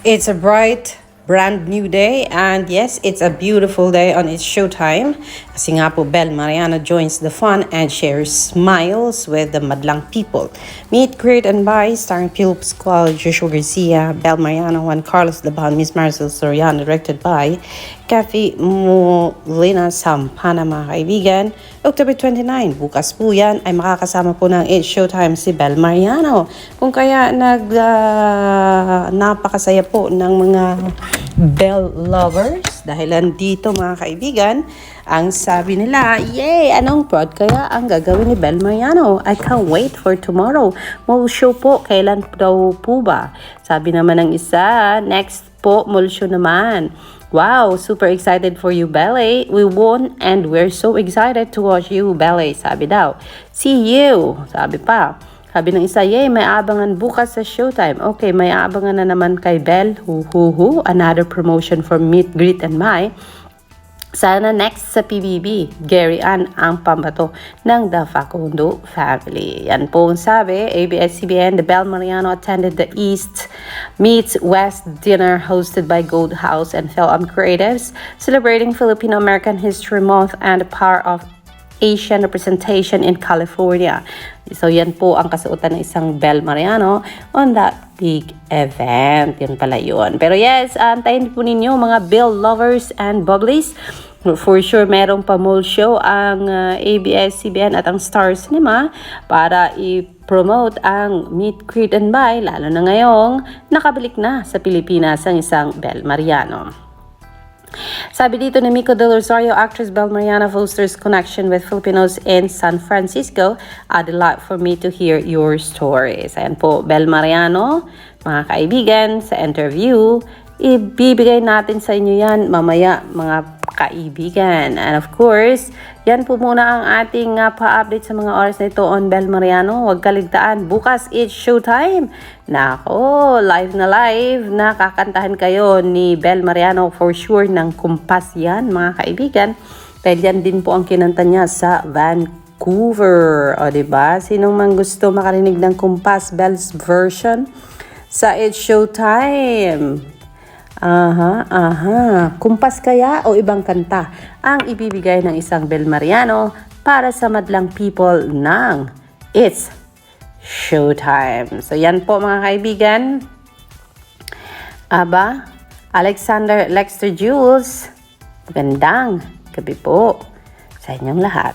It's a bright, brand new day, and yes, it's a beautiful day on its showtime. Kasi nga po, Belle Mariano joins the fun and shares smiles with the madlang people. Meet, greet, and buy, starring Philip Pascual, Joshua Garcia, Belle Mariano, Juan Carlos Laban, Miss Marcel Soriano, directed by Kathy Molina Sampana, mga kaibigan. October 29, bukas po yan, ay makakasama po ng It's Showtime si Belle Mariano. Kung kaya napakasaya po ng mga Belle lovers dahil nandito mga kaibigan, ang sabi nila, yay! Anong prod kaya ang gagawin ni Belle Mariano? I can't wait for tomorrow. Mall show po, kailan daw po ba? Sabi naman ng isa, next po, mall show naman. Wow, super excited for you, Belle. We won and we're so excited to watch you, Belle. Sabi daw. See you. Sabi pa. Sabi ng isa, yay, may abangan bukas sa Showtime. Okay, may abangan na naman kay Belle. Another promotion for Meet, Greet, and Buy. Sana next sa PBB, Gary Ann ang pambato ng The Facundo family. Yan po ang sabi, ABS-CBN, the Belle Mariano attended the East Meets West dinner hosted by Gold House and Film Creatives, celebrating Filipino-American History Month and the power of Asian representation in California. So yan po ang kasuotan ng isang Belle Mariano on that big event. Yan pala yun. Pero yes, antayin po ninyo mga Belle lovers and bubblies. For sure, merong pa-mall show ang ABS-CBN at ang Star Cinema para i-promote ang Meet, Greet, and Buy, lalo na ngayong nakabalik na sa Pilipinas ang isang Belle Mariano. Sabi dito ni Mico Del Rosario, actress Belle Mariano fosters connection with Filipinos in San Francisco. A delight for me to hear your stories. Ayan po, Belle Mariano, mga kaibigan, sa interview, ibibigay natin sa inyo yan mamaya, mga kaibigan. And of course, yan po muna ang ating pa-update sa mga oras na ito on Belle Mariano. Huwag kaligtaan, bukas it's Showtime. Nako, live na kakantahan kayo ni Belle Mariano for sure ng kumpas yan, mga kaibigan. Dahil yan din po ang kinanta niya sa Vancouver. O diba? Sinong man gusto makarinig ng kumpas, Belle's version sa It's Showtime? Kumpas kaya o ibang kanta ang ibibigay ng isang Belle Mariano para sa madlang people ng It's Showtime. So yan po mga kaibigan. Alexander Lexter Jules, magandang gabi po sa inyong lahat.